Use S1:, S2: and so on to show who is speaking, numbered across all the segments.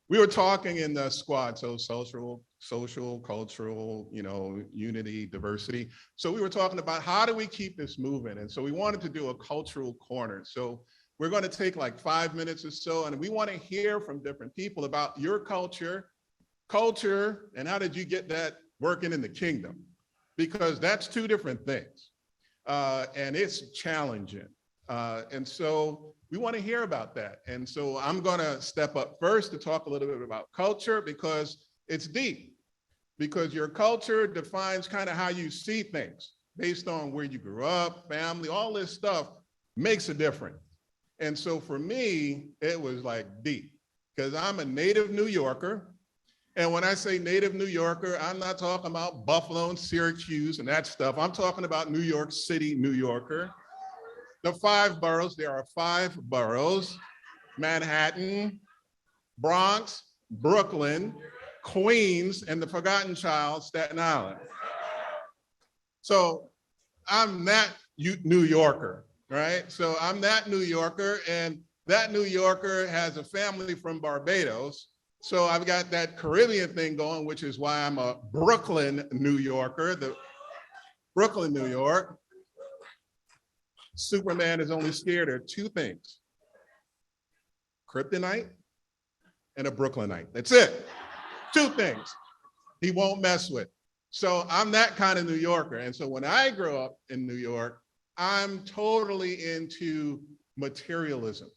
S1: We were talking in the squad, so social, cultural, unity, diversity. So we were talking about how do we keep this moving? And so we wanted to do a cultural corner. So we're going to take like 5 minutes or so, and we want to hear from different people about your culture, and how did you get that working in the kingdom? Because that's two different things, and it's challenging. And so we want to hear about that. And so I'm going to step up first to talk a little bit about culture because it's deep, because your culture defines kind of how you see things based on where you grew up, family, all this stuff makes a difference. And so for me, it was like deep because I'm a native New Yorker. And when I say native New Yorker, I'm not talking about Buffalo and Syracuse and that stuff. I'm talking about New York City, New Yorker. The 5 boroughs, there are 5 boroughs: Manhattan, Bronx, Brooklyn, Queens, and the forgotten child, Staten Island. So I'm that New Yorker, right? So I'm that New Yorker, and that New Yorker has a family from Barbados. So I've got that Caribbean thing going, which is why I'm a Brooklyn, New Yorker, the Brooklyn, New York. Superman is only scared of 2 things: kryptonite and a Brooklynite. That's it. 2 things he won't mess with. So I'm that kind of New Yorker. And so when I grew up in New York, I'm totally into materialism.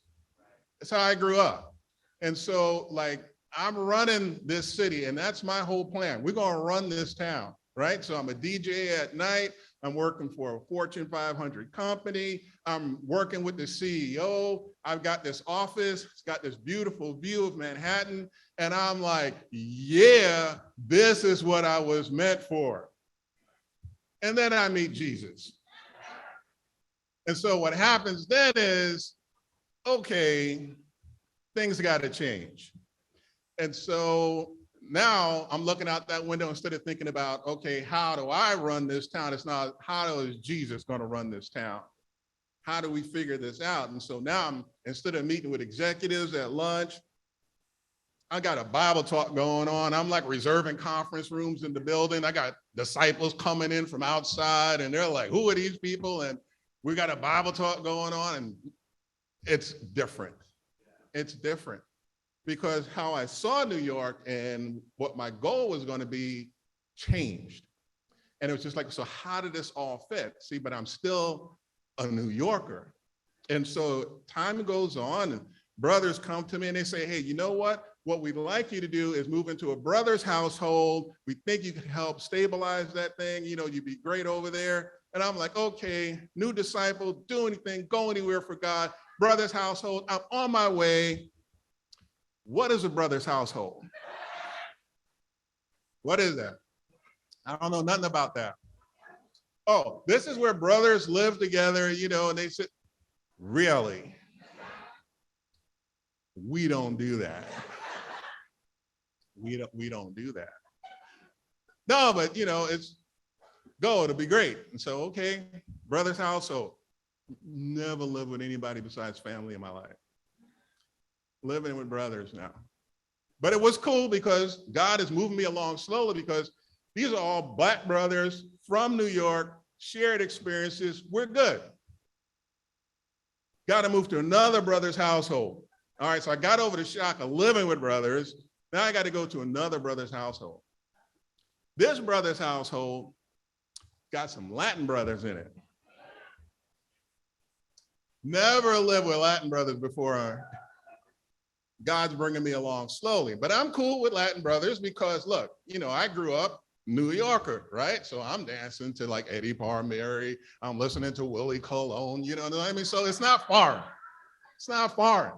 S1: That's how I grew up. And so like I'm running this city, and that's my whole plan. We're going to run this town, right? So I'm a DJ at night. I'm working for a Fortune 500 company. I'm working with the CEO. I've got this office. It's got this beautiful view of Manhattan. And I'm like, yeah, this is what I was meant for. And then I meet Jesus. And so what happens then is, okay, things got to change. And so now I'm looking out that window instead of thinking about, okay, how do I run this town? It's not, how is Jesus going to run this town? How do we figure this out? And so now instead of meeting with executives at lunch, I got a Bible talk going on. I'm like reserving conference rooms in the building. I got disciples coming in from outside, and they're like, who are these people? And we got a Bible talk going on, and it's different. It's different. Because how I saw New York and what my goal was going to be changed. And it was just like, so how did this all fit? See, but I'm still a New Yorker. And so time goes on, and brothers come to me and they say, hey, you know what? What we'd like you to do is move into a brother's household. We think you could help stabilize that thing. You'd be great over there. And I'm like, okay, new disciple, do anything, go anywhere for God. Brother's household, I'm on my way. What is a brother's household? What is that? I don't know nothing about that. Oh, this is where brothers live together, and they sit. Really? We don't do that. We don't do that. No, but it'll be great. And so, okay, brother's household. Never lived with anybody besides family in my life. Living with brothers now. But it was cool because God is moving me along slowly because these are all Black brothers from New York, shared experiences. We're good. Got to move to another brother's household. All right, so I got over the shock of living with brothers. Now I got to go to another brother's household. This brother's household got some Latin brothers in it. Never lived with Latin brothers before. God's bringing me along slowly, but I'm cool with Latin brothers because look, I grew up New Yorker, right? So I'm dancing to like Eddie Palmieri. I'm listening to Willie Colon, you know what I mean? So it's not foreign. It's not foreign.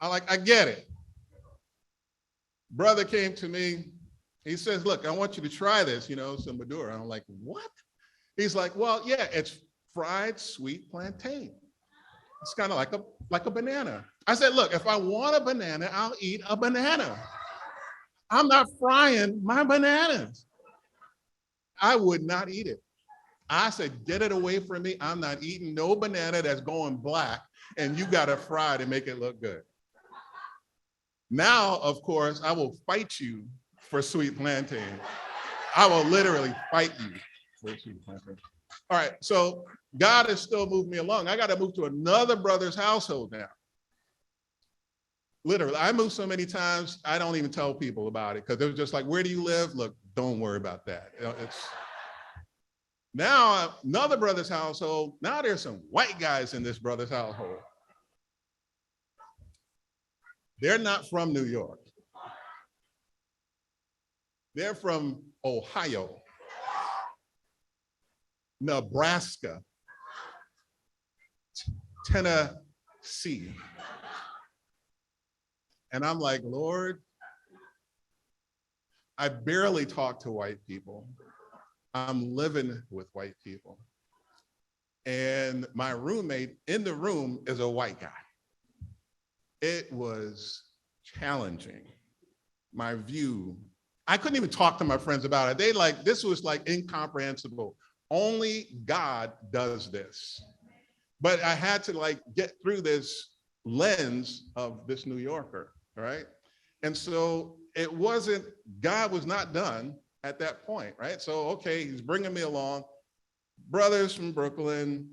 S1: I get it. Brother came to me. He says, look, I want you to try this, some Maduro. I'm like, what? He's like, well, yeah, it's fried sweet plantain. It's kind of like a banana. I said, look, if I want a banana, I'll eat a banana. I'm not frying my bananas. I would not eat it. I said, get it away from me. I'm not eating no banana that's going black and you got to fry to make it look good. Now, of course, I will fight you for sweet plantain. I will literally fight you for sweet plantain. All right, so God has still moved me along. I got to move to another brother's household now. Literally, I moved so many times, I don't even tell people about it because it was just like, where do you live? Look, don't worry about that. It's now another brother's household. Now there's some white guys in this brother's household. They're not from New York. They're from Ohio, Nebraska, Tennessee. And I'm like, Lord, I barely talk to white people. I'm living with white people. And my roommate in the room is a white guy. It was challenging. My view, I couldn't even talk to my friends about it. They like, this was like incomprehensible. Only God does this. But I had to like get through this lens of this New Yorker, right? And so it wasn't, God was not done at that point, right? So, okay, he's bringing me along, brothers from Brooklyn,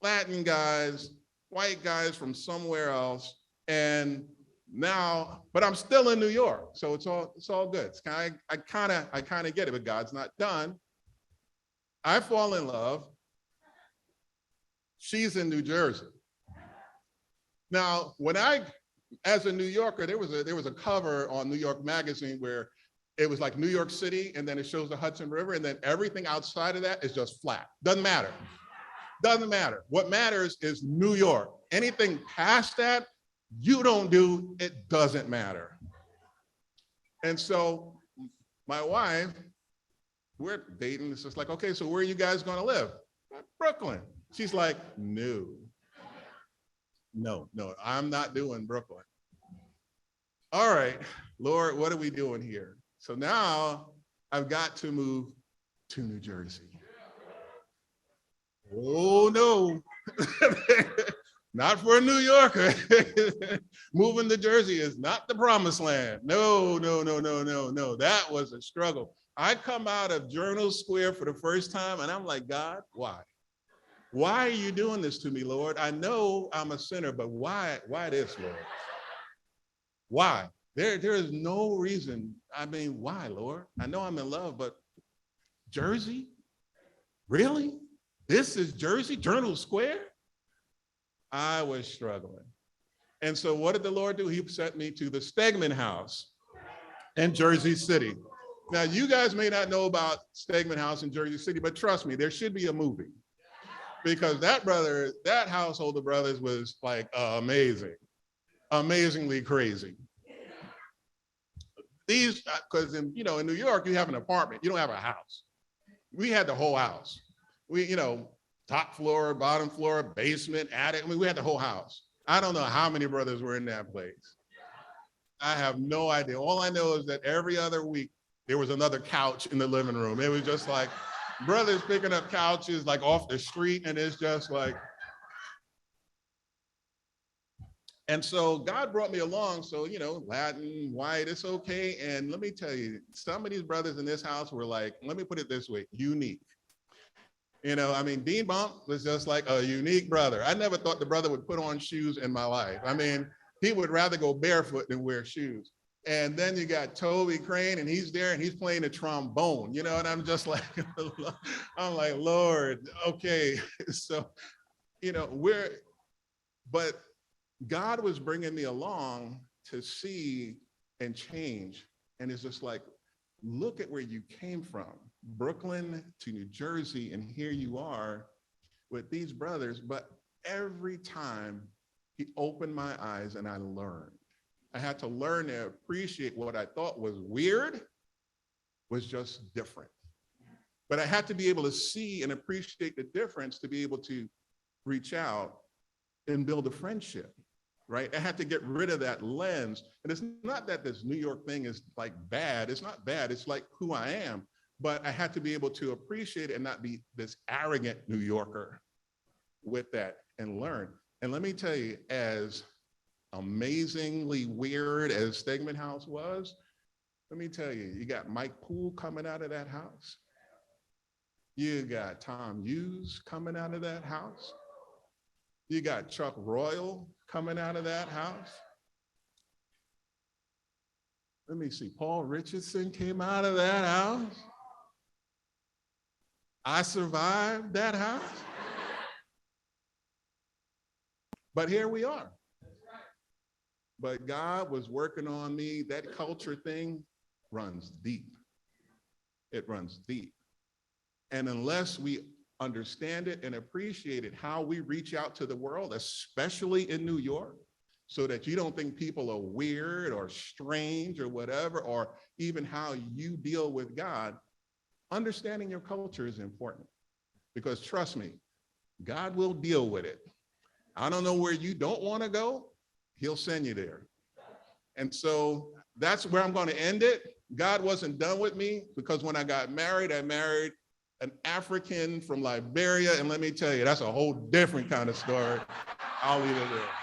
S1: Latin guys, white guys from somewhere else, and now, but I'm still in New York, so it's all good. I kind of get it, but God's not done. I fall in love. She's in New Jersey. Now, as a New Yorker, there was a cover on New York Magazine where it was like New York City, and then it shows the Hudson River, and then everything outside of that is just flat. Doesn't matter. Doesn't matter. What matters is New York. Anything past that, you don't do, it doesn't matter. And so my wife, we're dating. It's just like, okay, so where are you guys going to live? Brooklyn. She's like, no, I'm not doing Brooklyn. All right, Lord, what are we doing here? So now I've got to move to New Jersey. Oh, no. Not for a New Yorker. Moving to Jersey is not the promised land. No. That was a struggle. I come out of Journal Square for the first time and I'm like, God, why? Why are you doing this to me, Lord? I know I'm a sinner, but why this, Lord? Why? There is no reason. I mean, why, Lord? I know I'm in love, but Jersey? Really? This is Jersey, Journal Square? I was struggling. And so what did the Lord do? He sent me to the Stegman House in Jersey City. Now, you guys may not know about Stegman House in Jersey City, but trust me, there should be a movie. Because that household of brothers was like amazing, amazingly crazy. These, because in New York, you have an apartment, you don't have a house. We had the whole house. We, top floor, bottom floor, basement, attic. I mean, we had the whole house. I don't know how many brothers were in that place. I have no idea. All I know is that every other week, there was another couch in the living room. It was just like brothers picking up couches like off the street, and it's just like. And so God brought me along. So, Latin, white, it's okay. And let me tell you, some of these brothers in this house were like, let me put it this way, unique. Dean Bump was just like a unique brother. I never thought the brother would put on shoes in my life. He would rather go barefoot than wear shoes. And then you got Toby Crane, and he's there, and he's playing the trombone, and I'm just like, I'm like, Lord, okay. So, but God was bringing me along to see and change. And it's just like, look at where you came from, Brooklyn to New Jersey, and here you are with these brothers. But every time he opened my eyes and I learned. I had to learn to appreciate what I thought was weird was just different. But I had to be able to see and appreciate the difference to be able to reach out and build a friendship, right? I had to get rid of that lens. And it's not that this New York thing is like bad. It's not bad. It's like who I am. But I had to be able to appreciate it and not be this arrogant New Yorker with that and learn. And let me tell you, as amazingly weird as Stegman House was, let me tell you, you got Mike Poole coming out of that house. You got Tom Hughes coming out of that house. You got Chuck Royal coming out of that house. Let me see, Paul Richardson came out of that house. I survived that house. But here we are. But God was working on me. That culture thing runs deep. It runs deep. And unless we understand it and appreciate it, how we reach out to the world, especially in New York, so that you don't think people are weird or strange or whatever, or even how you deal with God, understanding your culture is important. Because trust me, God will deal with it. I don't know where you don't want to go, he'll send you there. And so that's where I'm going to end it. God wasn't done with me because when I got married, I married an African from Liberia. And let me tell you, that's a whole different kind of story. I'll leave it there.